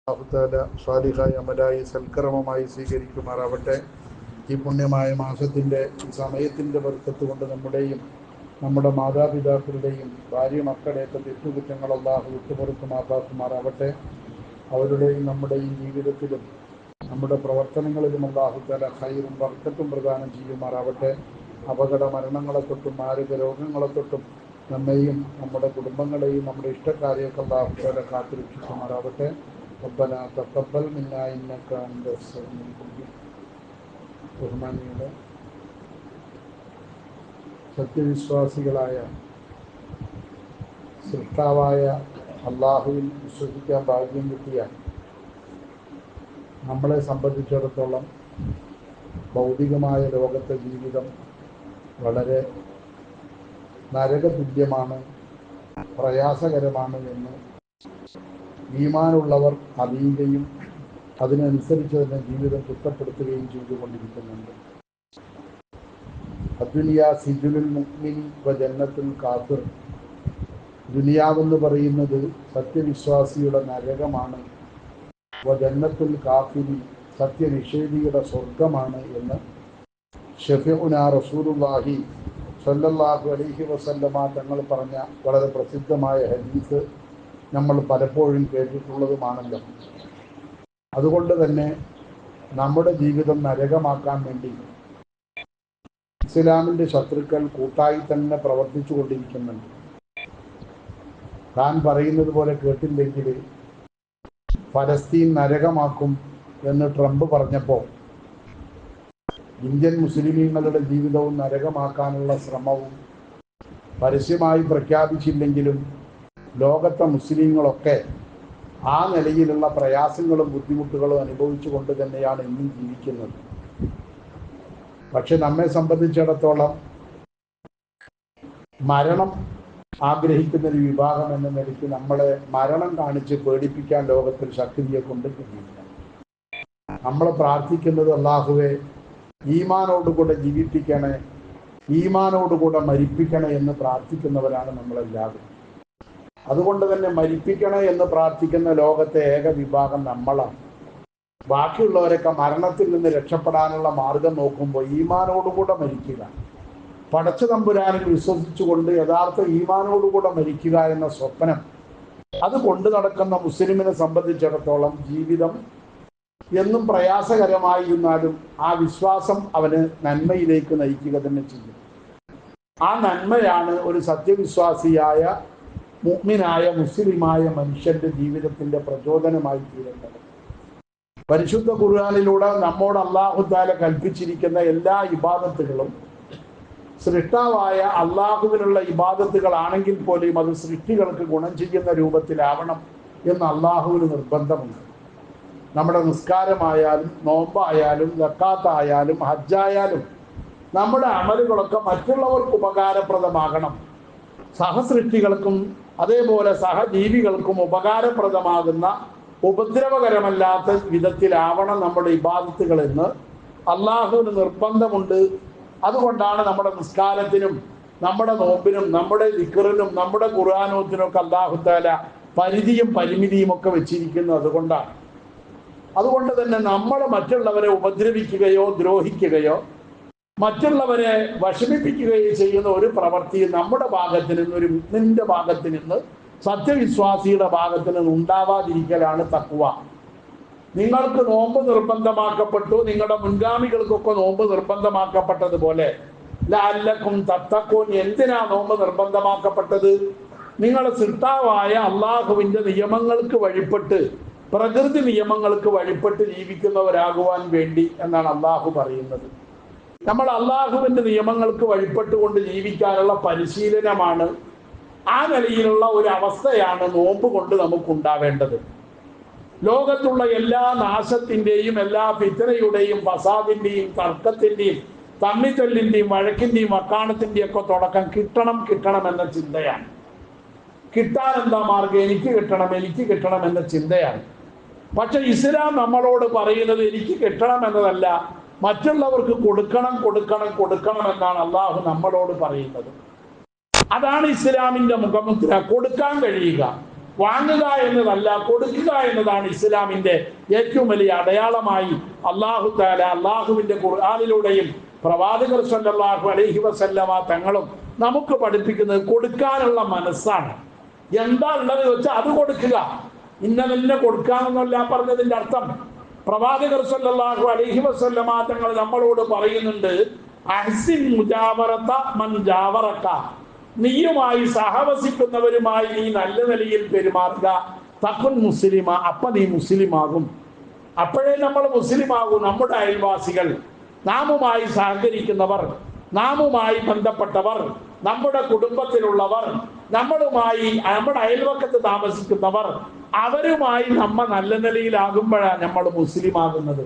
അല്ലാഹുതആല സ്വാലിഹായ അമലായി സൽക്കർമ്മമായി സ്വീകരിക്കുമാറാവട്ടെ. ഈ പുണ്യമായ മാസത്തിൻ്റെ ഈ സമയത്തിൻ്റെ ബർക്കത്ത് കൊണ്ട് നമ്മുടെയും നമ്മുടെ മാതാപിതാക്കളുടെയും ഭാര്യ മക്കളെയൊക്കെ തെറ്റുകുറ്റങ്ങൾ അല്ലാഹു വിട്ടുപുറത്തുമാറാക്കുമാറാവട്ടെ. അവരുടെയും നമ്മുടെയും ജീവിതത്തിലും നമ്മുടെ പ്രവർത്തനങ്ങളിലും അല്ലാഹുതആല ഖൈറും ബർക്കത്തും പ്രദാനം ചെയ്യുമാറാവട്ടെ. അപകട മരണങ്ങളെ തൊട്ടും മാരക രോഗങ്ങളെ തൊട്ടും നമ്മെയും നമ്മുടെ കുടുംബങ്ങളെയും നമ്മുടെ ഇഷ്ടക്കാരെയൊക്കെ അല്ലാഹുതആല കാത്തുരക്ഷിക്കുമാറാവട്ടെ. ربنا تقبل منا إنك أنت السميع العليم. ബഹുമാനിയുടെ സത്യവിശ്വാസികളായ സൃഷ്ടാവായ അള്ളാഹുവിൽ വിശ്വസിക്കാൻ ഭാഗ്യം കിട്ടിയ നമ്മളെ സംബന്ധിച്ചിടത്തോളം ഭൗതികമായ ലോകത്തെ ജീവിതം വളരെ നരകതുല്യമാണ്, പ്രയാസകരമാണ് എന്ന് ഈമാനുള്ളവർ അറിയുകയും അതിനനുസരിച്ച് തന്നെ ജീവിതം കുറ്റപ്പെടുത്തുകയും ചെയ്തുകൊണ്ടിരിക്കുന്നുണ്ട്. അദ്ദുനിയാ സിജുലുൽ മുഅ്മിൻ വ ജന്നത്തുൽ കാഫിർ. ദുനിയാവെന്ന് പറയുന്നത് സത്യവിശ്വാസിയുടെ നരകമാണ്, വ ജന്നത്തുൽ കാഫിരി സത്യനിഷേധിയുടെ സ്വർഗമാണ് എന്ന് ഷഫീഉനാ റസൂലുള്ളാഹി സ്വല്ലല്ലാഹു അലൈഹി വസല്ലമ തങ്ങൾ പറഞ്ഞ വളരെ പ്രസിദ്ധമായ ഹദീസ് നമ്മൾ പലപ്പോഴും കേട്ടിട്ടുള്ളതുമാണല്ലോ. അതുകൊണ്ട് തന്നെ നമ്മുടെ ജീവിതം നരകമാക്കാൻ വേണ്ടി ഇസ്ലാമിൻ്റെ ശത്രുക്കൾ കൂട്ടായി തന്നെ പ്രവർത്തിച്ചു കൊണ്ടിരിക്കുന്നുണ്ട്. താൻ പറയുന്നത് പോലെ കേട്ടില്ലെങ്കിൽ ഫലസ്തീൻ നരകമാക്കും എന്ന് ട്രംപ് പറഞ്ഞപ്പോൾ ഇന്ത്യൻ മുസ്ലിമീങ്ങളുടെ ജീവിതവും നരകമാക്കാനുള്ള ശ്രമവും പരസ്യമായി പ്രഖ്യാപിച്ചില്ലെങ്കിലും ലോകത്തെ മുസ്ലിങ്ങളൊക്കെ ആ നിലയിലുള്ള പ്രയാസങ്ങളും ബുദ്ധിമുട്ടുകളും അനുഭവിച്ചു കൊണ്ട് തന്നെയാണ് ഇന്നും ജീവിക്കുന്നത്. പക്ഷെ നമ്മെ സംബന്ധിച്ചിടത്തോളം മരണം ആഗ്രഹിക്കുന്ന ഒരു വിഭാഗം എന്ന നിലയ്ക്ക് നമ്മളെ മരണം കാണിച്ച് പേടിപ്പിക്കാൻ ലോകത്തിൽ ശക്തിയെ കൊണ്ട് കഴിയില്ല. നമ്മൾ പ്രാർത്ഥിക്കുന്നത് അല്ലാഹുവേ ഈമാനോടുകൂടെ ജീവിപ്പിക്കണേ, ഈമാനോടുകൂടെ മരിപ്പിക്കണേ എന്ന് പ്രാർത്ഥിക്കുന്നവരാണ് നമ്മളെല്ലാവരും. അതുകൊണ്ട് തന്നെ മരിപ്പിക്കണേ എന്ന് പ്രാർത്ഥിക്കുന്ന ലോകത്തെ ഏക വിഭാഗം നമ്മളാണ്. ബാക്കിയുള്ളവരൊക്കെ മരണത്തിൽ നിന്ന് രക്ഷപ്പെടാനുള്ള മാർഗം നോക്കുമ്പോൾ ഈമാനോടുകൂടെ മരിക്കുക, പടച്ച തമ്പുരാനിൽ വിശ്വസിച്ചുകൊണ്ട് യഥാർത്ഥ ഈമാനോടുകൂടെ മരിക്കുക എന്ന സ്വപ്നം അത് കൊണ്ടു നടക്കുന്ന മുസ്ലിമിനെ സംബന്ധിച്ചിടത്തോളം ജീവിതം എന്നും പ്രയാസകരമായിരുന്നാലും ആ വിശ്വാസം അവന് നന്മയിലേക്ക് നയിക്കുക തന്നെ ചെയ്യും. ആ നന്മയാണ് ഒരു സത്യവിശ്വാസിയായ മുഅ്മിനായ മുസ്ലിമായ മനുഷ്യന്റെ ജീവിതത്തിന്റെ പ്രചോദനമായി തീരേണ്ടത്. പരിശുദ്ധ ഖുർആനിലൂടെ നമ്മോട് അല്ലാഹു തആല കൽപ്പിച്ചിരിക്കുന്ന എല്ലാ ഇബാദത്തുകളും സൃഷ്ടാവായ അള്ളാഹുവിനുള്ള ഇബാദത്തുകളാണെങ്കിൽ പോലും അത് സൃഷ്ടികൾക്ക് ഗുണം ചെയ്യുന്ന രൂപത്തിലാവണം എന്ന് അള്ളാഹുവിന് നിർബന്ധമുണ്ട്. നമ്മുടെ നിസ്കാരമായാലും നോമ്പായാലും സക്കാത്തായാലും ഹജ്ജായാലും നമ്മുടെ അമലുകളൊക്കെ മറ്റുള്ളവർക്ക് ഉപകാരപ്രദമാകണം, സഹസൃഷ്ടികൾക്കും അതേപോലെ സഹജീവികൾക്കും ഉപകാരപ്രദമാകുന്ന ഉപദ്രവകരമല്ലാത്ത വിധത്തിലാവണം നമ്മുടെ ഇബാദത്തുകൾ എന്ന് അള്ളാഹുവിന് നിർബന്ധമുണ്ട്. അതുകൊണ്ടാണ് നമ്മുടെ നിസ്കാരത്തിനും നമ്മുടെ നോമ്പിനും നമ്മുടെ ദിക്റിനും നമ്മുടെ ഖുർആനോത്തിനും ഒക്കെ അല്ലാഹു തആല പരിധിയും പരിമിതിയും ഒക്കെ വെച്ചിരിക്കുന്നത് അതുകൊണ്ടാണ്. അതുകൊണ്ട് തന്നെ നമ്മൾ മറ്റുള്ളവരെ ഉപദ്രവിക്കുകയോ ദ്രോഹിക്കുകയോ മറ്റുള്ളവരെ വിഷമിപ്പിക്കുകയോ ചെയ്യുന്ന ഒരു പ്രവൃത്തിയും നമ്മുടെ ഭാഗത്ത് നിന്ന്, ഒരു മുഅ്മിനിന്റെ ഭാഗത്ത് നിന്ന്, സത്യവിശ്വാസിയുടെ ഭാഗത്ത് നിന്ന് ഉണ്ടാവാതിരിക്കലാണ് തഖ്വ. നിങ്ങൾക്ക് നോമ്പ് നിർബന്ധമാക്കപ്പെട്ടു, നിങ്ങളുടെ മുൻഗാമികൾക്കൊക്കെ നോമ്പ് നിർബന്ധമാക്കപ്പെട്ടതുപോലെ ലഅല്ലക്കും തത്തഖൂൻ. എന്തിനാ നോമ്പ് നിർബന്ധമാക്കപ്പെട്ടത്? നിങ്ങളുടെ സൃഷ്ടാവായ അള്ളാഹുവിന്റെ നിയമങ്ങൾക്ക് വഴിപ്പെട്ട്, പ്രകൃതി നിയമങ്ങൾക്ക് വഴിപ്പെട്ട് ജീവിക്കുന്നവരാകുവാൻ വേണ്ടി എന്നാണ് അള്ളാഹു പറയുന്നത്. നമ്മൾ അള്ളാഹുവിന്റെ നിയമങ്ങൾക്ക് വഴിപ്പെട്ടുകൊണ്ട് ജീവിക്കാനുള്ള പരിശീലനമാണ്, ആ നിലയിലുള്ള ഒരു അവസ്ഥയാണ് നോമ്പ് കൊണ്ട് നമുക്കുണ്ടാവേണ്ടത്. ലോകത്തുള്ള എല്ലാ നാശത്തിൻ്റെയും എല്ലാ ഫിത്നയുടെയും ഫസാദിൻ്റെയും തർക്കത്തിൻ്റെയും തമ്മിത്തല്ലിൻ്റെയും വഴക്കിൻ്റെയും വക്കാണത്തിൻ്റെയും ഒക്കെ തുടക്കം കിട്ടണം എന്ന ചിന്തയാണ്. കിട്ടാൻ എന്താ മാർഗം? എനിക്ക് കിട്ടണം എന്ന ചിന്തയാണ്. പക്ഷെ ഇസ്ലാം നമ്മളോട് പറയുന്നത് എനിക്ക് കിട്ടണം എന്നതല്ല, മറ്റുള്ളവർക്ക് കൊടുക്കണം എന്നാണ് അള്ളാഹു നമ്മളോട് പറയുന്നത്. അതാണ് ഇസ്ലാമിന്റെ മുഖമുദ്ര. കൊടുക്കാൻ കഴിയുക, വാങ്ങുക എന്നതല്ല, കൊടുക്കുക എന്നതാണ് ഇസ്ലാമിന്റെ ഏറ്റവും വലിയ അടയാളമായി അല്ലാഹു തആല അല്ലാഹുവിന്റെ ഖുർആനിലൂടെയും പ്രവാചകർ സല്ലല്ലാഹു അലൈഹി വസല്ലമ തങ്ങളും നമുക്ക് പഠിപ്പിക്കുന്നത് കൊടുക്കാനുള്ള മനസ്സാണ്. എന്താ ഉള്ളത് വെച്ചാൽ അത് കൊടുക്കുക. ഇന്നതെന്നെ കൊടുക്കാമെന്നല്ല പറഞ്ഞതിന്റെ അർത്ഥം. പ്രവാചകർ സല്ലല്ലാഹു അലൈഹി വസല്ലമ തങ്ങൾ നമ്മളോട് പറയുന്നുണ്ട്, അഹ്സിൻ മുജാവറത മൻ ജാവറക, നീയുമായി സഹവസിക്കുന്നവരുമായി നീ നല്ല നിലയിൽ പെരുമാറുക. തകുൻ മുസ്ലിമ, അപ്പൊ നീ മുസ്ലിമാകും. അപ്പോഴേ നമ്മൾ മുസ്ലിമാകും. നമ്മുടെ അയൽവാസികൾ, നാമുമായി സഹകരിക്കുന്നവർ, നാമുമായി ബന്ധപ്പെട്ടവർ, നമ്മുടെ കുടുംബത്തിലുള്ളവർ, നമ്മുടെ അയൽവക്കത്ത് താമസിക്കുന്നവർ, അവരുമായി നമ്മ നല്ല നിലയിലാകുമ്പോഴാണ് നമ്മൾ മുസ്ലിമാകുന്നത്.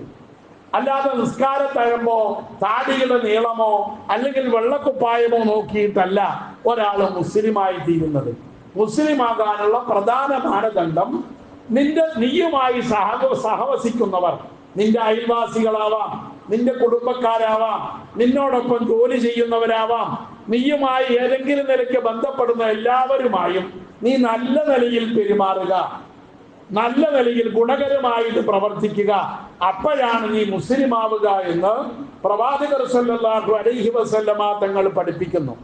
അല്ലാതെ നിസ്കാരത്തഴമ്പോ താടിയുടെ നീളമോ അല്ലെങ്കിൽ വെള്ളക്കുപ്പായമോ നോക്കിയിട്ടല്ല ഒരാൾ മുസ്ലിമായി തീരുന്നത്. മുസ്ലിമാകാനുള്ള പ്രധാന മാനദണ്ഡം നീയുമായി സഹവസിക്കുന്നവർ, നിന്റെ അയൽവാസികളാവാം, നിന്റെ കുടുംബക്കാരാവാം, നിന്നോടൊപ്പം ജോലി ചെയ്യുന്നവരാവാം, നീയുമായി ഏതെങ്കിലും നിലയ്ക്ക് ബന്ധപ്പെടുന്ന എല്ലാവരുമായും നീ നല്ല നിലയിൽ പെരുമാറുക, നല്ല നിലയിൽ ഗുണകരമായിട്ട് പ്രവർത്തിക്കുക. അപ്പോഴാണ് നീ മുസ്ലിമാവുക എന്ന് പ്രവാചകർ സല്ലല്ലാഹു അലൈഹി വസല്ലമ തങ്ങൾ പഠിപ്പിക്കുന്നു.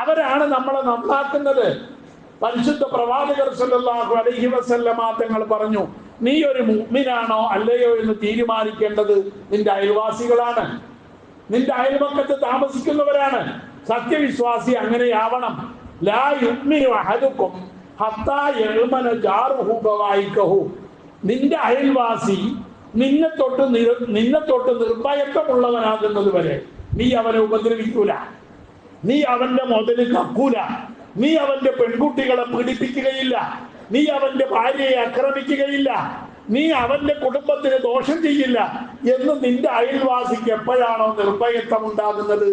അവരാണ് നമ്മളെ നന്നാക്കുന്നത്. പരിശുദ്ധ പ്രവാചകർ സല്ലല്ലാഹു അലൈഹി വസല്ലമ തങ്ങൾ പറഞ്ഞു, നീ ഒരു മുഅ്മിനാണോ അല്ലയോ എന്ന് തീരുമാനിക്കേണ്ടത് നിന്റെ അയൽവാസികളാണ്, നിന്റെ അയൽപക്കത്ത് താമസിക്കുന്നവരാണ്. സത്യവിശ്വാസി അങ്ങനെയാവണം. ലാ യുഅ്മിനു അഹദുക്കും ഹത്താ യഅ്മന ജാറുഹു ബവായികഹു. നിന്റെ അയൽവാസി നിന്നെ തൊട്ട് നിർഭയത്വമുള്ളവനാകുന്നത് വരെ നീ അവനെ ഉപദ്രവിക്കൂല, നീ അവന്റെ മുതല് കക്കൂല, നീ അവന്റെ പെൺകുട്ടികളെ പീഡിപ്പിക്കുകയില്ല, നീ അവന്റെ ഭാര്യയെ ആക്രമിക്കുകയില്ല, നീ അവന്റെ കുടുംബത്തിന് ദോഷം ചെയ്യില്ല എന്ന് നിന്റെ അയൽവാസിക്ക് എപ്പോഴാണോ നിർഭയത്വം ഉണ്ടാകുന്നത്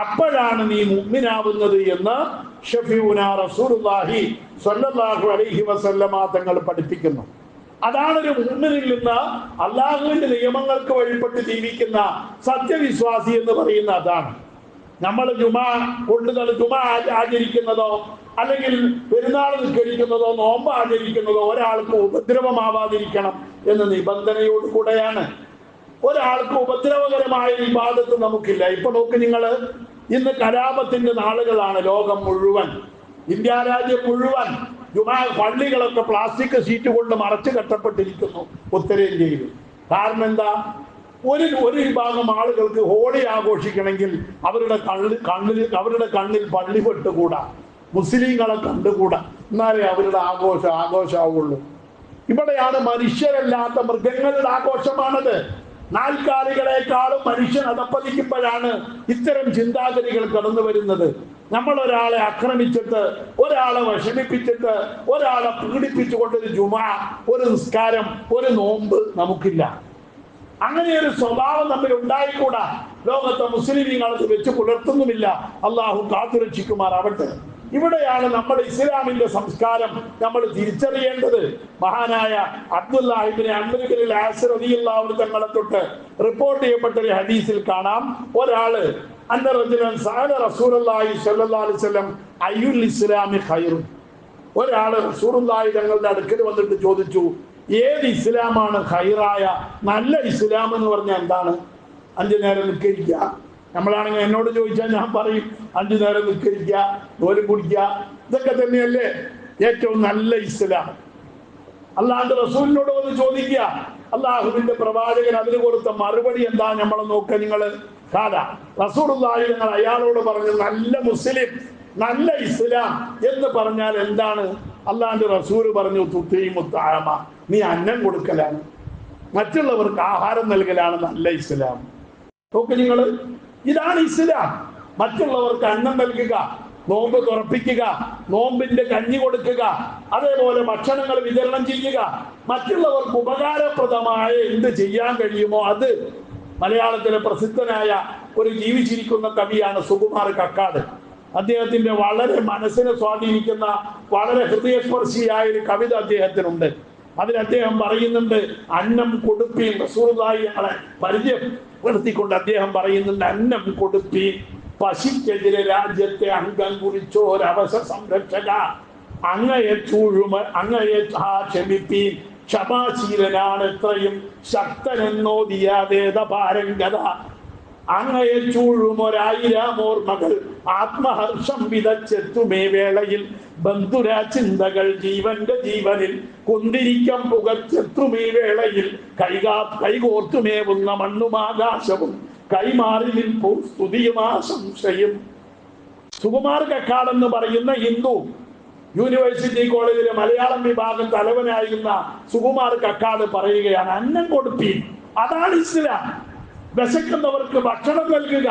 അപ്പോഴാണ് നീ മുഅ്മിനാവുന്നത് എന്ന് ഷഫീഉനാ റസൂലുള്ളാഹി സ്വല്ലല്ലാഹു അലൈഹി വസല്ലമ തങ്ങൾ പഠിപ്പിക്കുന്നു. അതാണ് ഒരു മുഅ്മിനിൽ നിന്ന് അല്ലാഹുവിന്റെ നിയമങ്ങൾക്ക് വഴിപ്പെട്ട് ജീവിക്കുന്ന സത്യവിശ്വാസി എന്ന് പറയുന്ന അതാണ്. നമ്മൾ ജുമാ ആചരിക്കുന്നതോ അല്ലെങ്കിൽ പെരുന്നാൾ നിസ്കരിക്കുന്നതോ നോമ്പ് ആചരിക്കുന്നതോ ഒരാൾക്ക് ഉപദ്രവമാവാതിരിക്കണം എന്ന നിബന്ധനയോട് കൂടെയാണ്. ഒരാൾക്ക് ഉപദ്രവകരമായ ഇബാദത്ത് നമുക്കില്ല. ഇപ്പൊ നോക്ക് നിങ്ങൾ, ഇന്ന് കലാപത്തിന്റെ നാളുകളാണ്. ലോകം മുഴുവൻ, ഇന്ത്യ രാജ്യം മുഴുവൻ ജുമാ പള്ളികളൊക്കെ പ്ലാസ്റ്റിക് ഷീറ്റ് കൊണ്ട് മറച്ചു കെട്ടപ്പെട്ടിരിക്കുന്നു ഉത്തരേന്ത്യയിൽ. കാരണം എന്താ? ഒരു വിഭാഗം ആളുകൾക്ക് ഹോളി ആഘോഷിക്കണമെങ്കിൽ അവരുടെ കണ്ണിൽ പള്ളി പെട്ടുകൂടാ, മുസ്ലിങ്ങളെ കണ്ടുകൂടാ, എന്നാലേ അവരുടെ ആഘോഷമാവുള്ളൂ. ഇവിടെയാണ് മനുഷ്യരല്ലാത്ത മൃഗങ്ങളുടെ ആഘോഷമാണത്. നാൽക്കാലികളെക്കാളും മനുഷ്യൻ അധപ്പതിക്കുമ്പോഴാണ് ഇത്തരം ചിന്താഗതികൾ കടന്നു വരുന്നത്. നമ്മൾ ഒരാളെ ആക്രമിച്ചിട്ട്, ഒരാളെ വിഷമിപ്പിച്ചിട്ട്, ഒരാളെ പീഡിപ്പിച്ചുകൊണ്ടൊരു ജുമാ, ഒരു നിസ്കാരം, ഒരു നോമ്പ് നമുക്കില്ല. അങ്ങനെ ഒരു സ്വഭാവം നമ്മിൽ ഉണ്ടായിക്കൂടാ. ലോകത്തെ മുസ്ലിമീങ്ങൾ അത് വെച്ച് പുലർത്തുന്നുമില്ല. അള്ളാഹു കാത്തുരക്ഷിക്കുമാറാവട്ടെ. ഇവിടെയാണ് നമ്മുടെ ഇസ്ലാമിന്റെ സംസ്കാരം നമ്മൾ തിരിച്ചറിയേണ്ടത്. മഹാനായ അബ്ദുല്ലാഹി ഇബ്നു അംർ ഇബ്നുൽ ആസ് റളിയല്ലാഹു അൻഹു തങ്ങളെ തൊട്ട് റിപ്പോർട്ട് ചെയ്യപ്പെട്ട ഒരു ഹദീസിൽ കാണാം, ഒരാള് അന്ന റജുലൻ സഅല റസൂലുള്ളാഹി സ്വല്ലല്ലാഹു അലൈഹി വസല്ലം അയ്യുൽ ഇസ്ലാമി ഖൈറു. ഒരാള് റസൂലുള്ളാഹി തങ്ങളുടെ അടുക്കൽ വന്നിട്ട് ചോദിച്ചു, ഏത് ഇസ്ലാമാണ് ഖൈറായ നല്ല ഇസ്ലാം എന്ന് പറഞ്ഞാൽ എന്താണ്? 5 നേരം നിസ്കരിക്കുക. നമ്മളാണെങ്കിൽ എന്നോട് ചോദിച്ചാൽ ഞാൻ പറയും 5 നേരം നിസ്കരിക്കുക, ജോലി കുടിക്കുക, ഇതൊക്കെ തന്നെയല്ലേ ഏറ്റവും നല്ല ഇസ്ലാം. അല്ലാണ്ട് റസൂലിനോട് വന്ന് ചോദിക്കുക. അള്ളാഹുവിന്റെ പ്രവാചകൻ അതിന് കൊടുത്ത മറുപടി എന്താ നമ്മൾ നോക്കുക. നിങ്ങൾ റസൂലുള്ളാഹി നിങ്ങൾ അയാളോട് പറഞ്ഞു നല്ല മുസ്ലിം, നല്ല ഇസ്ലാം എന്ന് പറഞ്ഞാൽ എന്താണ്? അല്ലാണ്ട് റസൂൽ പറഞ്ഞു തുത്തീമുത്താമ, നീ അന്നം കൊടുക്കലാണ്, മറ്റുള്ളവർക്ക് ആഹാരം നൽകലാണ് നല്ല ഇസ്ലാം. നോക്ക് നിങ്ങൾ, ഇതാണ് ഇസ്ലാം. മറ്റുള്ളവർക്ക് അന്നം നൽകുക, നോമ്പ് തുറപ്പിക്കുക, നോമ്പിന്റെ കഞ്ഞി കൊടുക്കുക, അതേപോലെ ഭക്ഷണങ്ങൾ വിതരണം ചെയ്യുക, മറ്റുള്ളവർക്ക് ഉപകാരപ്രദമായ എന്ത് ചെയ്യാൻ കഴിയുമോ അത്. മലയാളത്തിലെ പ്രസിദ്ധനായ ഒരു ജീവിച്ചിരിക്കുന്ന കവിയാണ് സുകുമാർ കക്കാട്. അദ്ദേഹത്തിന്റെ വളരെ മനസ്സിനെ സ്വാധീനിക്കുന്ന വളരെ ഹൃദയസ്പർശിയായ ഒരു കവിത അദ്ദേഹത്തിനുണ്ട്. അതിൽ അദ്ദേഹം പറയുന്നുണ്ട്, അന്നം കൊടുപ്പീൻ. റസൂലുള്ളാഹി ഞങ്ങളെ പരിചയപ്പെടുത്തിക്കൊണ്ട് അദ്ദേഹം പറയുന്നുണ്ട്, അന്നം കൊടുപ്പീൻ, പശിക്കെതിരെ രാജ്യത്തെ അംഗം കുറിച്ചോരവശ സംരക്ഷക. അങ്ങയെ ക്ഷമിപ്പീൻ, ക്ഷമാശീലനാണ് എത്രയും ശക്തനെന്നോദിയാവേദ പാരംഗത. അങ്ങയെ ചൂഴും 1000 ഓർമ്മകൾ ആത്മഹർഷം വിതച്ചെത്തുമേ വേളയിൽ, ബന്ധുരാ ചിന്തകൾ ജീവന്റെ ജീവനിൽ കുന്തിരിക്കം പുകച്ചെത്തുമേ വേളയിൽ, കൈകോർത്തുമേവുന്ന മണ്ണുമാകാശവും കൈമാറി നിൽപ്പു സ്തുതിയുമാ സംശയം. സുകുമാർ കക്കാട് എന്ന് പറയുന്ന ഹിന്ദു യൂണിവേഴ്സിറ്റി കോളേജിലെ മലയാളം വിഭാഗം തലവനായിരുന്ന സുകുമാർ കക്കാട് പറയുകയാണ്, അന്നം കൊടുപ്പീൻ, അതാണ് ഇസ്ലാം. വിശക്കുന്നവർക്ക് ഭക്ഷണം നൽകുക.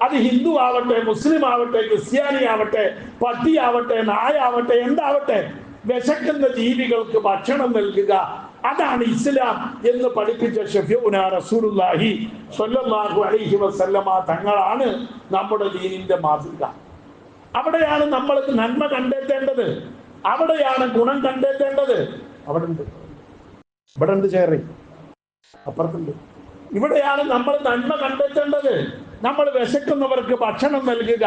അത് ഹിന്ദു ആവട്ടെ, മുസ്ലിം ആവട്ടെ, ക്രിസ്ത്യാനി ആവട്ടെ, പട്ടിയാവട്ടെ, നായാവട്ടെ, എന്താവട്ടെ, വിശക്കുന്ന ജീവികൾക്ക് ഭക്ഷണം നൽകുക, അതാണ് ഇസ്ലാം എന്ന് പഠിപ്പിച്ച ഷഫീഉനാ റസൂലുള്ളാഹി സ്വല്ലല്ലാഹു അലൈഹി വസല്ലമ തങ്ങളാണ് നമ്മുടെ ദീനിന്റെ മാതൃക. അവിടെയാണ് നമ്മൾ നന്മ കണ്ടെത്തേണ്ടത്, അവിടെയാണ് ഗുണം കണ്ടെത്തേണ്ടത്. അവിടെ ഉണ്ട് ചേറി, അപ്പുറത്തുണ്ട്. ഇവിടെയാണ് നമ്മൾ നന്മ കണ്ടെത്തേണ്ടത്. നമ്മൾ വിശക്കുന്നവർക്ക് ഭക്ഷണം നൽകുക,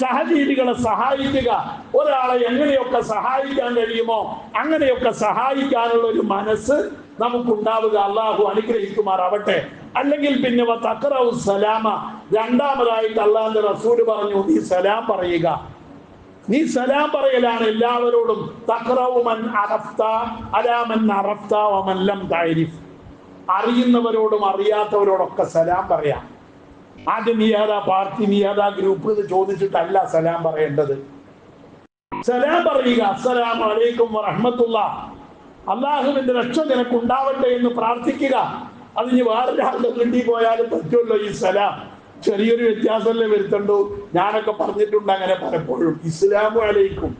സഹജീവികളെ സഹായിക്കുക. ഒരാളെ എങ്ങനെയൊക്കെ സഹായിക്കാൻ കഴിയുമോ അങ്ങനെയൊക്കെ സഹായിക്കാനുള്ള ഒരു മനസ്സ് നമുക്കുണ്ടാവുക. അള്ളാഹു അനുഗ്രഹിക്കുമാറാവട്ടെ. അല്ലെങ്കിൽ പിന്നെ തഖറഉ സലാമ, രണ്ടാമതായിട്ട് അള്ളാഹുവിന്റെ റസൂല് പറഞ്ഞു, നീ സലാം പറയുക. നീ സലാം പറയലാണ് എല്ലാവരോടും. തഖറഉ മൻ അറഫ്ത അലാ മൻ അറഫ്ത വമൻ ലം തഅരിഫ്. അറിയുന്നവരോടും അറിയാത്തവരോടൊക്കെ സലാം പറയാം. ആദ്യം നീ ഏതാ പാർട്ടി, നീ ഏതാ ഗ്രൂപ്പ് എന്ന് ചോദിച്ചിട്ടല്ല സലാം പറയേണ്ടത്. സലാം പറയുക, അസ്സലാമു അലൈക്കും വറഹ്മത്തുള്ളാഹ്, അള്ളാഹുവിന്റെ രക്ഷ നിനക്കുണ്ടാവട്ടെ എന്ന് പ്രാർത്ഥിക്കുക. അതിന് വേറൊരാളുടെ വീട്ടിൽ പോയാലും പറ്റുമല്ലോ ഈ സലാം. ചെറിയൊരു വ്യത്യാസമല്ലേ വരുത്തണ്ടു. ഞാനൊക്കെ പറഞ്ഞിട്ടുണ്ട് അങ്ങനെ പലപ്പോഴും. ഇസ്ലാമു അലൈക്കും,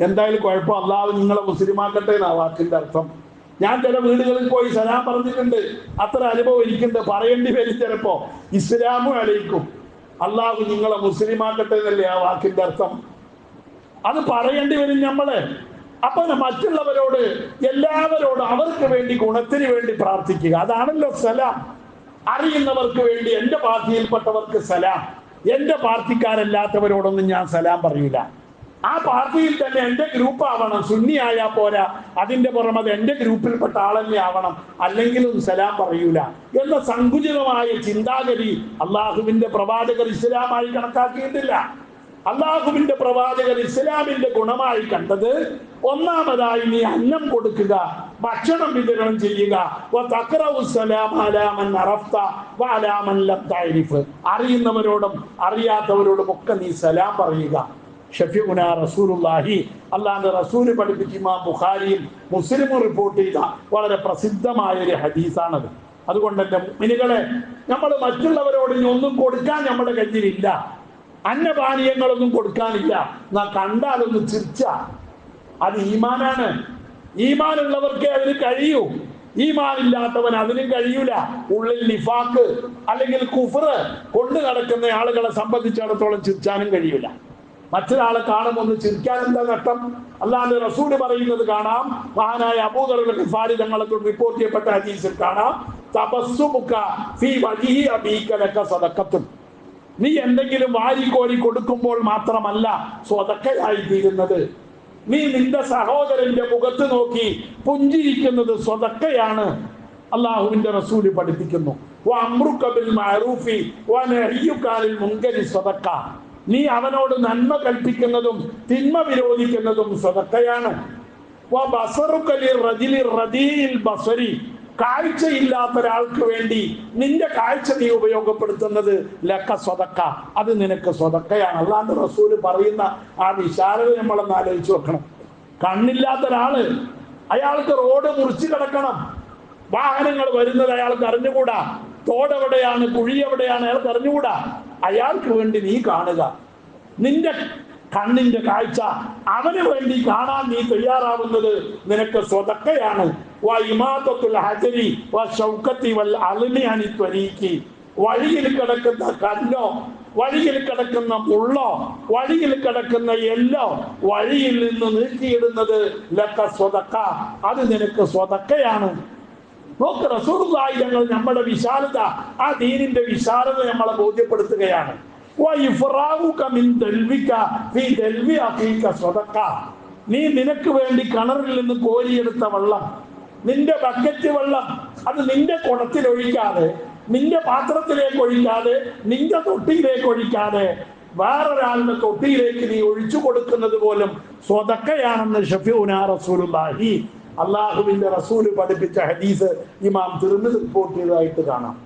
എന്തായാലും കുഴപ്പം, അള്ളാഹു നിങ്ങളെ മുസ്ലിമാക്കട്ടെ എന്നാ വാക്കിന്റെ അർത്ഥം. ഞാൻ ചില വീടുകളിൽ പോയി സലാം പറഞ്ഞിട്ടുണ്ട്, അത്ര അനുഭവം എനിക്കുണ്ട്. പറയേണ്ടി വരും ചിലപ്പോ. ഇസ്ലാമു അലൈക്കും, അള്ളാഹു നിങ്ങളെ മുസ്ലിമാക്കട്ടെ എന്നല്ലേ ആ വാക്കിന്റെ അർത്ഥം. അത് പറയേണ്ടി വരും നമ്മള്. അപ്പൊ മറ്റുള്ളവരോട്, എല്ലാവരോടും അവർക്ക് വേണ്ടി, ഗുണത്തിന് വേണ്ടി പ്രാർത്ഥിക്കുക. അതാണല്ലോ സലാം. അറിയുന്നവർക്ക് വേണ്ടി, എന്റെ പാർട്ടിയിൽപ്പെട്ടവർക്ക് സലാം. എന്റെ പാർട്ടിക്കാരല്ലാത്തവരോടൊന്നും ഞാൻ സലാം പറയൂല. ആ പാർട്ടിയിൽ തന്നെ എന്റെ ഗ്രൂപ്പ് ആവണം. സുന്നി ആയാൽ പോരാ, അതിന്റെ പുറമെ അത് എന്റെ ഗ്രൂപ്പിൽപ്പെട്ട ആളെന്നെ ആവണം, അല്ലെങ്കിലും സലാം പറയൂല എന്ന സങ്കുചിതമായ ചിന്താഗതി അള്ളാഹുവിന്റെ പ്രവാചകർ ഇസ്ലാമായി കണക്കാക്കിയിട്ടില്ല. അള്ളാഹുവിന്റെ പ്രവാചകർ ഇസ്ലാമിന്റെ ഗുണമായി കണ്ടത്, ഒന്നാമതായി നീ അന്നം കൊടുക്കുക, ഭക്ഷണം വിതരണം ചെയ്യുക. അറിയുന്നവരോടും അറിയാത്തവരോടും ഒക്കെ നീ സലാം പറയുക. ഷഫീഉനാ റസൂലുള്ളാഹി, അല്ലാഹുവിന്റെ റസൂൽ പഠിപ്പിച്ച ഇമാം ബുഖാരിയും മുസ്ലിമും റിപ്പോർട്ട് ചെയ്ത വളരെ പ്രസിദ്ധമായ ഒരു ഹദീസാണത്. അതുകൊണ്ട് എൻ്റെ മുഅ്മിനുകളെ, നമ്മൾ മറ്റുള്ളവരോട് ഇനി ഒന്നും കൊടുക്കാൻ നമ്മുടെ കയ്യിലില്ല, അന്നപാനീയങ്ങളൊന്നും കൊടുക്കാനില്ല, നാ കണ്ടാലൊന്ന് ചിരിച്ച, അത് ഈമാനാണ്. ഈമാനുള്ളവർക്കേ അതിന് കഴിയൂ. ഈമാനില്ലാത്തവൻ അതിനും കഴിയൂല. ഉള്ളിൽ നിഫാക്ക് അല്ലെങ്കിൽ കുഫ്ർ കൊണ്ടു നടക്കുന്ന ആളുകളെ സംബന്ധിച്ചിടത്തോളം ചിരിച്ചാനും കഴിയൂല. മറ്റൊരാളെ കാണുമ്പോൾ ഒന്ന് ചിരിക്കാൻ എന്താ നഷ്ടം? അല്ലാഹുവിന്റെ റസൂല് പറയുന്നത് കാണാം. മഹാനായ അബൂദർ ഗിഫാരി തങ്ങളെ റിപ്പോർട്ട് ചെയ്യപ്പെട്ട ഹദീസിൽ കാണാം, തബസ്സുമുക ഫീ വജ്ഹി അബീക ലക സദഖത്തുൻ. നീ എന്തെങ്കിലും വാരിക്കോരി കൊടുക്കുമ്പോൾ മാത്രമല്ല സ്വതക്കയായി തീരുന്നത്. നീ നിന്റെ സഹോദരന്റെ മുഖത്ത് നോക്കി പുഞ്ചിരിക്കുന്നത് സ്വതക്കയാണ്. അള്ളാഹുവിന്റെ റസൂല് പഠിപ്പിക്കുന്നു. വഅംറുക ബിൽ മഅറൂഫി വനഹ്യുക അനിൽ മുൻകരി സദഖ. നീ അവനോട് നന്മ കൽപ്പിക്കുന്നതും തിന്മ വിരോധിക്കുന്നതും സ്വതക്കയാണ്. വബസറുക ലിർറജിലി റദീൽ ബസരി. കാഴ്ചയില്ലാത്ത ഒരാൾക്ക് വേണ്ടി നിന്റെ കാഴ്ച നീ ഉപയോഗപ്പെടുത്തുന്നത് ലക്ക സ്വതക്ക, അത് നിനക്ക് സ്വതക്കയാണ്. അല്ലാഹുവിന്റെ റസൂല് പറയുന്ന ആ വിശാലത നമ്മളൊന്ന് ആലോചിച്ച് വെക്കണം. കണ്ണില്ലാത്ത ഒരാള്, അയാൾക്ക് റോഡ് മുറിച്ച് കിടക്കണം, വാഹനങ്ങൾ വരുന്നത് അയാൾക്ക് അറിഞ്ഞുകൂടാ, തോടെവിടെയാണ് കുഴി എവിടെയാണ് അയാൾക്ക് അറിഞ്ഞുകൂടാ. അയാൾക്ക് വേണ്ടി നീ കാണുക. നിന്റെ കണ്ണിന്റെ കാഴ്ച അവന് വേണ്ടി കാണാൻ നീ തയ്യാറാവുന്നത് നിനക്ക് സ്വതക്കയാണ്. വഴിയിൽ കിടക്കുന്ന കല്ലോ, വഴിയിൽ കിടക്കുന്ന മുള്ളോ, വഴിയിൽ കിടക്കുന്ന എല്ലോ വഴിയിൽ നിന്ന് നീക്കിയിടുന്നത് ലക്ക സ്വതക്ക, അത് നിനക്ക് സ്വതക്കയാണ്. നോക്ക്, റസൂലുള്ളാഹി തങ്ങൾ നമ്മുടെ വിശാലത, ആ ദീനിന്റെ വിശാലത നമ്മളെ ബോധ്യപ്പെടുത്തുകയാണ്. നീ നിനക്ക് വേണ്ടി കിണറിൽ നിന്ന് കോരിയെടുത്ത വെള്ളം, നിന്റെ ബക്കറ്റ് വെള്ളം, അത് നിന്റെ കുടത്തിൽ ഒഴിക്കാതെ, നിന്റെ പാത്രത്തിലേക്ക് ഒഴിക്കാതെ, നിന്റെ തൊട്ടിയിലേക്ക് ഒഴിക്കാതെ വേറൊരാളുടെ തൊട്ടിയിലേക്ക് നീ ഒഴിച്ചു കൊടുക്കുന്നത് പോലും സ്വതക്കയാണെന്ന് ഷഫീഉനാ റസൂലുള്ളാഹി, അള്ളാഹുവിന്റെ റസൂല് പഠിപ്പിച്ച ഹദീസ് ഇമാം തിർമിദി റിപ്പോർട്ട് ചെയ്തതായിട്ട് കാണാം.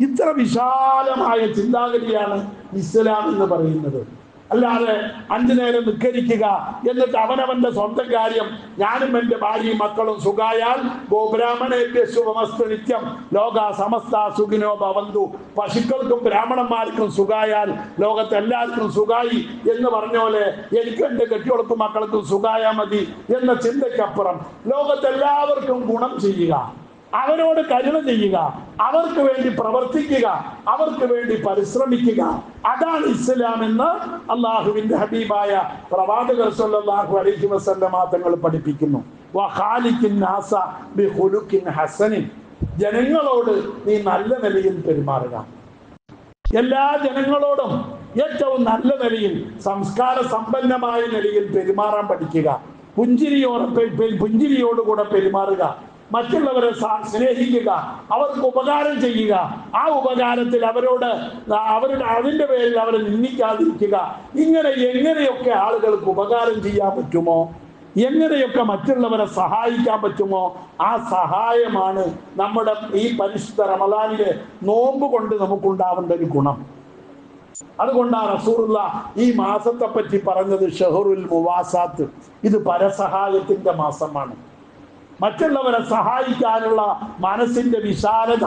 ഇത്ര വിശാലമായ ചിന്താഗതിയാണ് ഇസ്ലാം എന്ന് പറയുന്നത്. അല്ലാതെ 5 നേരം നിസ്കരിക്കുക എന്നിട്ട് അവനവന്റെ സ്വന്തം കാര്യം, ഞാനും എൻ്റെ ഭാര്യയും മക്കളും സുഖായാൽ ഗോബ്രാഹ്മണേഭ്യ ശുഭമസ്തു നിത്യം ലോക സമസ്ത സുഖിനോ ഭവന്തു, പശുക്കൾക്കും ബ്രാഹ്മണന്മാർക്കും സുഖായാൽ ലോകത്ത് എല്ലാവർക്കും സുഖായി എന്ന് പറഞ്ഞ പോലെ എനിക്കും എൻ്റെ കെട്ടിയോൾക്കും മക്കൾക്കും സുഖായാൽ മതി എന്ന ചിന്തയ്ക്കപ്പുറം ലോകത്തെല്ലാവർക്കും ഗുണം ചെയ്യുക, അവരോട് കരുണ ചെയ്യുക, അവർക്ക് വേണ്ടി പ്രവർത്തിക്കുക, അവർക്ക് വേണ്ടി പരിശ്രമിക്കുക, അതാണ് ഇസ്ലാം എന്ന് അള്ളാഹുവിന്റെ ഹബീബായ പ്രവാചകർ സ്വല്ലല്ലാഹു അലൈഹി വസല്ലമ തങ്ങൾ പഠിപ്പിക്കുന്നു. വഖാലിഖിൻ നാസ ബിഖുലുഖിൻ ഹസനിൻ, ജനങ്ങളോട് നീ നല്ല നിലയിൽ പെരുമാറുക. എല്ലാ ജനങ്ങളോടും ഏറ്റവും നല്ല നിലയിൽ, സംസ്കാര സമ്പന്നമായ നിലയിൽ പെരുമാറാൻ പഠിക്കുക. പുഞ്ചിരിയോടുകൂടെ പെരുമാറുക, മറ്റുള്ളവരെ സ്നേഹിക്കുക, അവർക്ക് ഉപകാരം ചെയ്യുക, ആ ഉപകാരത്തിൽ അതിന്റെ പേരിൽ അവരെ നിന്ദിക്കാതിരിക്കുക. ഇങ്ങനെ എങ്ങനെയൊക്കെ ആളുകൾക്ക് ഉപകാരം ചെയ്യാൻ പറ്റുമോ, എങ്ങനെയൊക്കെ മറ്റുള്ളവരെ സഹായിക്കാൻ പറ്റുമോ, ആ സഹായമാണ് നമ്മുടെ ഈ പരിശുദ്ധ റമദാനിലെ നോമ്പ് കൊണ്ട് നമുക്കുണ്ടാവേണ്ട ഒരു ഗുണം. അതുകൊണ്ടാണ് റസൂലുള്ളാഹി ഈ മാസത്തെ പറ്റി പറഞ്ഞത് ഷഹറുൽ മുവാസാത്ത്, ഇത് പരസഹായത്തിന്റെ മാസമാണ്. മറ്റുള്ളവരെ സഹായിക്കാനുള്ള മനസ്സിന്റെ വിശാലത,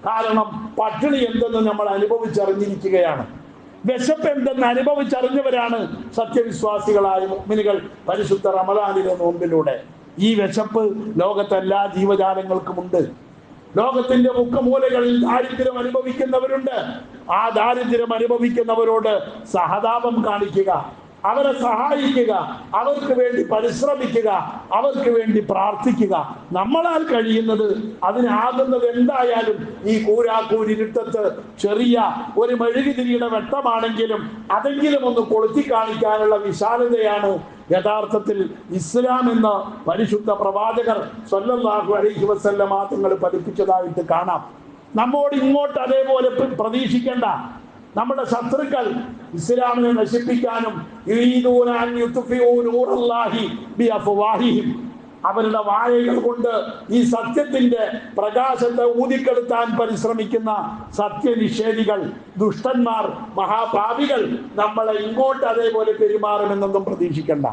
കാരണം പട്ടിണി എന്തെന്ന് നമ്മൾ അനുഭവിച്ചറിഞ്ഞിരിക്കുകയാണ്, വിശപ്പ് എന്തെന്ന് അനുഭവിച്ചറിഞ്ഞവരാണ് സത്യവിശ്വാസികളായ മുഅ്മിനുകൾ പരിശുദ്ധ റമദാനിലെ നോമ്പിലൂടെ. ഈ വിശപ്പ് ലോകത്തെ എല്ലാ ജീവജാലങ്ങൾക്കുമുണ്ട്. ലോകത്തിന്റെ മുക്കമൂലകളിൽ ദാരിദ്ര്യം അനുഭവിക്കുന്നവരുണ്ട്. ആ ദാരിദ്ര്യം അനുഭവിക്കുന്നവരോട് സഹതാപം കാണിക്കുക, അവരെ സഹായിക്കുക, അവർക്ക് വേണ്ടി പരിശ്രമിക്കുക, അവർക്ക് വേണ്ടി പ്രാർത്ഥിക്കുക. നമ്മളാൽ കഴിയുന്നത്, അതിനാകുന്നത് എന്തായാലും ഈ കൂരാക്കൂരിരുട്ടത്ത് ചെറിയ ഒരു മെഴുകുതിരിയുടെ വെട്ടമാണെങ്കിലും അതെങ്കിലും ഒന്ന് കൊളുത്തി കാണിക്കാനുള്ള വിശാലതയാണ് യഥാർത്ഥത്തിൽ ഇസ്ലാം എന്ന് പരിശുദ്ധ പ്രവാചകർ സ്വല്ലല്ലാഹു അലൈഹി വസല്ലമ തങ്ങൾ പഠിപ്പിച്ചതായിട്ട് കാണാം. നമ്മോട് ഇങ്ങോട്ട് അതേപോലെ പ്രതീക്ഷിക്കേണ്ട. നമ്മുടെ ശത്രുക്കൾ ഇസ്ലാമിനെ നശിപ്പിക്കാനും അവരുടെ വായകൾ കൊണ്ട് ഈ സത്യത്തിന്റെ പ്രകാശത്തെ ഊതിക്കെടുത്താൻ പരിശ്രമിക്കുന്ന സത്യനിഷേധികൾ, ദുഷ്ടന്മാർ, മഹാപാപികൾ നമ്മളെ ഇങ്ങോട്ട് അതേപോലെ പെരുമാറുമെന്നൊന്നും പ്രതീക്ഷിക്കണ്ട.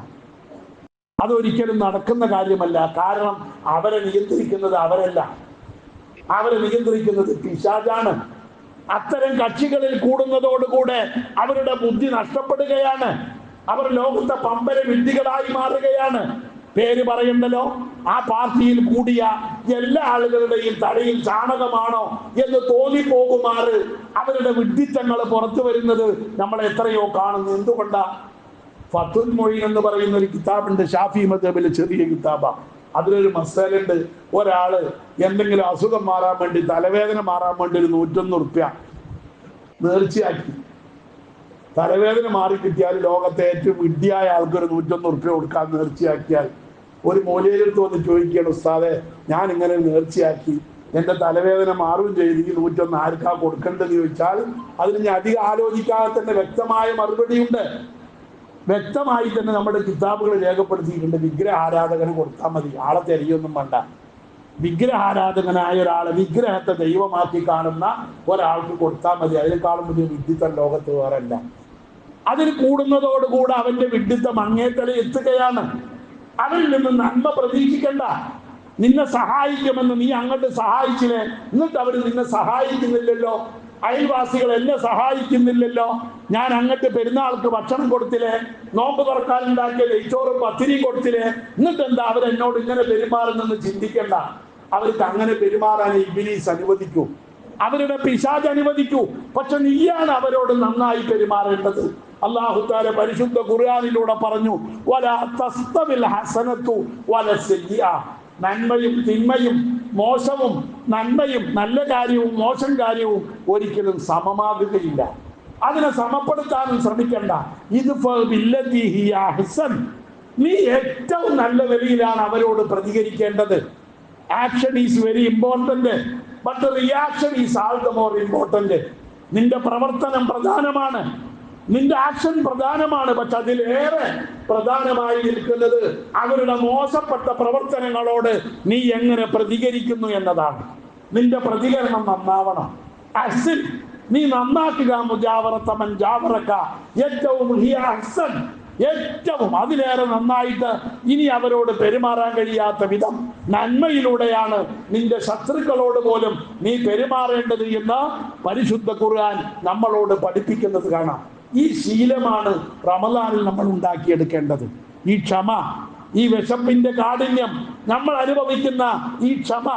അതൊരിക്കലും നടക്കുന്ന കാര്യമല്ല. കാരണം അവരെ നിയന്ത്രിക്കുന്നത് അവരല്ല, അവരെ നിയന്ത്രിക്കുന്നത് പിശാചാണ്. അത്തരം കക്ഷികളിൽ കൂടുന്നതോടുകൂടെ അവരുടെ ബുദ്ധി നഷ്ടപ്പെടുകയാണ്. അവർ ലോകത്തെ പമ്പര വിഡ്ഢികളായി മാറുകയാണ്. പേര് പറയണ്ടല്ലോ, ആ പാർട്ടിയിൽ കൂടിയ എല്ലാ ആളുകളുടെയും തലയിൽ ചാണകമാണോ എന്ന് തോന്നിപ്പോകുമാറ് അവരുടെ വിഡ്ഢിത്തങ്ങൾ പുറത്തു വരുന്നത് നമ്മൾ എത്രയോ കാണുന്നു. എന്തുകൊണ്ടാ? ഫത്തുൽ മൊയ്ൻ എന്ന് പറയുന്ന ഒരു കിതാബുണ്ട്, ഷാഫി മദ്ഹബിലെ ചെറിയ കിതാബാ. അതിലൊരു മസാലുണ്ട്. ഒരാള് എന്തെങ്കിലും അസുഖം മാറാൻ വേണ്ടി, തലവേദന മാറാൻ വേണ്ടി ഒരു 101 ഉറുപ്യ നേർച്ചയാക്കി. തലവേദന മാറിക്കിട്ടിയാൽ ലോകത്തെ ഏറ്റവും വിഡ്ഢിയായ ആൾക്കൊരു 101 ഉറുപ്യ കൊടുക്കാൻ നേർച്ചയാക്കിയാൽ ഒരു മൂലയിലെടുത്ത് വന്ന് ചോദിക്കുകയാണ്, ഉസ്താദെ ഞാൻ ഇങ്ങനെ നേർച്ചയാക്കി, എൻ്റെ തലവേദന മാറുകയും ചെയ്ത്, ഈ 101 ആർക്കാ കൊടുക്കേണ്ടതെന്ന് ചോദിച്ചാൽ അതിന് ഞാൻ അധികം ആലോചിക്കാതെ തന്നെ വ്യക്തമായ മറുപടിയുണ്ട്. വ്യക്തമായി തന്നെ നമ്മുടെ കിതാബുകൾ രേഖപ്പെടുത്തിയിട്ടുണ്ട്. വിഗ്രഹാരാധകന് കൊടുത്താൽ മതി, ആളെ തിരയൊന്നും വേണ്ട. വിഗ്രഹാരാധകനായ ഒരാളെ, വിഗ്രഹത്തെ ദൈവമാക്കി കാണുന്ന ഒരാൾക്ക് കൊടുത്താൽ മതി. അതിനേക്കാളും വലിയ വിഡ്ഢിത്തം ലോകത്ത് വേറല്ല. അതിൽ കൂടുന്നതോടുകൂടെ അവന്റെ വിഡ്ഢിത്തം അങ്ങേത്തല എത്തുകയാണ്. അവരിൽ നിന്ന് നന്മ പ്രതീക്ഷിക്കണ്ട. നിന്നെ സഹായിക്കുമെന്ന് നീ അങ്ങോട്ട് സഹായിച്ചില്ലേ, എന്നിട്ട് അവർ നിന്നെ സഹായിക്കുന്നില്ലല്ലോ. അയൽവാസികൾ എന്നെ സഹായിക്കുന്നില്ലല്ലോ. ഞാൻ അങ്ങോട്ട് പെരുന്നാൾക്ക് ഭക്ഷണം കൊടുത്തില്ലേ, നോമ്പ് തുറക്കാനുണ്ടാക്കിയ നെയ്ച്ചോറും പത്തിരിയും കൊടുത്തില്ലേ, എന്നിട്ട് എന്താ അവരെന്നോട് ഇങ്ങനെ പെരുമാറുന്നെന്ന് ചിന്തിക്കണ്ട. അവർക്ക് അങ്ങനെ പെരുമാറാൻ ഇബ്ലീസ് അനുവദിക്കൂ, അവരുടെ പിശാച് അനുവദിക്കൂ. പക്ഷെ നീയാണ് അവരോട് നന്നായി പെരുമാറേണ്ടത്. അല്ലാഹു തആല പരിശുദ്ധ ഖുർആനിലൂടെ പറഞ്ഞു, വലാ തസ്തവിൽ ഹസനത്തു വല സയ്യിഅ, നന്മയും തിന്മയും മോശവും നന്മയും നല്ല കാര്യവും മോശം കാര്യവും ഒരിക്കലും സമമാകുകയില്ല. അതിനെ സമപ്പെടുത്താനും ശ്രമിക്കണ്ട. ഇത് നീ ഏറ്റവും നല്ല നിലയിലാണ് അവരോട് പ്രതികരിക്കേണ്ടത്. Action is very important, but reaction is all the more important. നിന്റെ പ്രവർത്തനം പ്രധാനമാണ്, നിന്റെ ആക്ഷൻ പ്രധാനമാണ്, പക്ഷെ അതിലേറെ പ്രധാനമായി നിൽക്കുന്നത് അവരുടെ മോശപ്പെട്ട പ്രവർത്തനങ്ങളോട് നീ എങ്ങനെ പ്രതികരിക്കുന്നു എന്നതാണ്. നിന്റെ പ്രതികരണം നന്നാവണം. അഹ്സൻ, നീ നന്നാക്കുക. മുജാവറത്തമൻ ജാവറക്ക, ഏറ്റവും അതിലേറെ നന്നായിട്ട് ഇനി അവരോട് പെരുമാറാൻ കഴിയാത്ത വിധം നന്മയിലൂടെയാണ് നിന്റെ ശത്രുക്കളോട് പോലും നീ പെരുമാറേണ്ടത് എന്ന് പരിശുദ്ധ ഖുർആൻ നമ്മളോട് പഠിപ്പിക്കുന്നത് കാണാം. ഈ ശീലമാണ് റമദാനിൽ നമ്മൾ ഉണ്ടാക്കിയെടുക്കേണ്ടത്. ഈ ക്ഷമ, ഈ വിശപ്പിന്റെ കാഠിന്യം, നമ്മൾ അനുഭവിക്കുന്ന ഈ ക്ഷമ,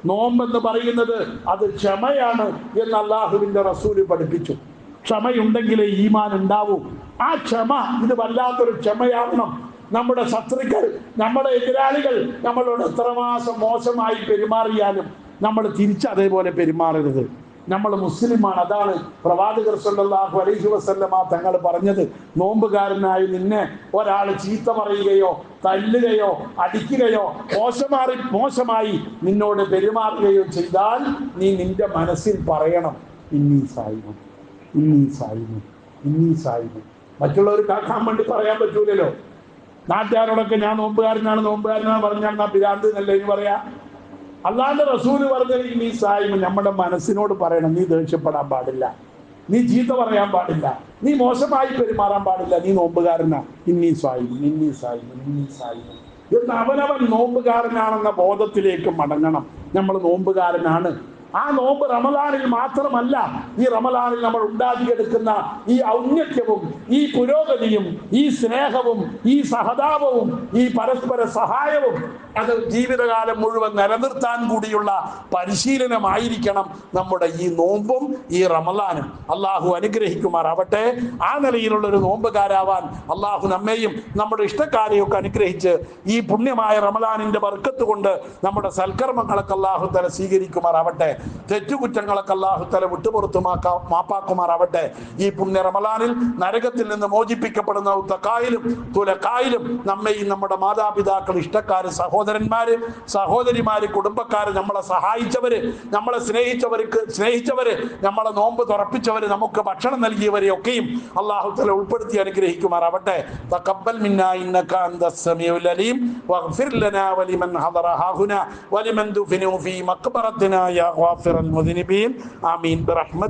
നോമ്പെന്ന് പറയുന്നത് അത് ക്ഷമയാണ് എന്ന് അള്ളാഹുവിന്റെ റസൂല് പഠിപ്പിച്ചു. ക്ഷമയുണ്ടെങ്കിലേ ഈമാൻ ഉണ്ടാവൂ. ആ ക്ഷമ ഇത് വല്ലാത്തൊരു ക്ഷമയാവണം. നമ്മുടെ ശത്രുക്കൾ, നമ്മുടെ എതിരാളികൾ നമ്മളോട് എത്രമാസം മോശമായി പെരുമാറിയാലും നമ്മൾ തിരിച്ചതേപോലെ പെരുമാറരുത്. നമ്മൾ മുസ്ലിമാണ്. അതാണ് പ്രവാചകർ സല്ലല്ലാഹു അലൈഹി വസല്ലമ തങ്ങൾ പറഞ്ഞത്. നോമ്പുകാരനായി നിന്നെ ഒരാൾ ചീത്ത പറയുകയോ തല്ലുകയോ അടിക്കുകയോ മോശമായി നിന്നോട് പെരുമാറുകയോ ചെയ്താൽ നീ നിന്റെ മനസ്സിൽ പറയണം, ഇന്നീ സായിമു. മറ്റുള്ളവർ കാക്കാൻ വേണ്ടി പറയാൻ പറ്റൂലല്ലോ. നാട്ടുകാരോടൊക്കെ ഞാൻ നോമ്പുകാരനാണ് പറഞ്ഞാൽ നാ പിരാന്ത് എന്നല്ലേ ഇനി പറയാ. അള്ളാന്റെ റസൂല് പറഞ്ഞത് ഇനി സായിമ് നമ്മുടെ മനസ്സിനോട് പറയണം, നീ ദേഷ്യപ്പെടാൻ പാടില്ല, നീ ചീത്ത പറയാൻ പാടില്ല, നീ മോശമായി പെരുമാറാൻ പാടില്ല, നീ നോമ്പുകാരനാ. ഇന്നീ സായിമ് എന്ന് അവനവൻ നോമ്പുകാരനാണെന്ന ബോധത്തിലേക്ക് മടങ്ങണം. നമ്മൾ നോമ്പുകാരനാണ്. ആ നോമ്പ് റമദാനിൽ മാത്രമല്ല, ഈ റമദാനിൽ നമ്മൾ ഉണ്ടാക്കിയെടുക്കുന്ന ഈ ഔന്നത്യവും ഈ പുരോഗതിയും ഈ സ്നേഹവും ഈ സഹതാപവും ഈ പരസ്പര സഹായവും അത് ജീവിതകാലം മുഴുവൻ നിലനിർത്താൻ കൂടിയുള്ള പരിശീലനമായിരിക്കണം നമ്മുടെ ഈ നോമ്പും ഈ റമദാനും. അള്ളാഹു അനുഗ്രഹിക്കുമാറാവട്ടെ. ആ നിലയിലുള്ള ഒരു നോമ്പുകാരാവാൻ അള്ളാഹു നമ്മെയും നമ്മുടെ ഇഷ്ടക്കാരെയൊക്കെ അനുഗ്രഹിച്ച് ഈ പുണ്യമായ റമദാനിന്റെ ബർക്കത്ത് കൊണ്ട് നമ്മുടെ സൽക്കർമ്മങ്ങളൊക്കെ അള്ളാഹു തല സ്വീകരിക്കുമാറാവട്ടെ. തെറ്റുകുറ്റങ്ങളൊക്കെ അല്ലാഹു തആല വിട്ടുപുറത്തു മാപ്പാക്കുമാറാവട്ടെ. ഈ പുണ്യ റമദാനിൽ നരകത്തിൽ നിന്ന് മോചിപ്പിക്കപ്പെടുന്ന ഉത്തഖായിലും തുലഖായിലും നമ്മയും നമ്മുടെ മാതാപിതാക്കൾ, ഇഷ്ടക്കാര്, സഹോദരന്മാര്, സഹോദരിമാര്, കുടുംബക്കാര്, നമ്മളെ സഹായിച്ചവര്, നമ്മളെ സ്നേഹിച്ചവര്, നമ്മളെ നോമ്പ് തുറപ്പിച്ചവര്, നമുക്ക് ഭക്ഷണം നൽകിയവരെ ഒക്കെയും അല്ലാഹു തആല ഉൾപ്പെടുത്തി അനുഗ്രഹിക്കുമാറാവട്ടെ. തഖബ്ബൽ മിന്നാ ഇന്നക അൻതസ് സമീഉൽ അലീം വഗ്ഫിർ ലനാ വലിമൻ ഹദറ ഹാഹുനാ വലിമൻ ദുഫിനു ഫീ മഖ്ബറത്തിനാ യാ ഗാഫിറൽ മുദ്നിബീൻ ആമീൻ ബിറഹ്മത്ത്.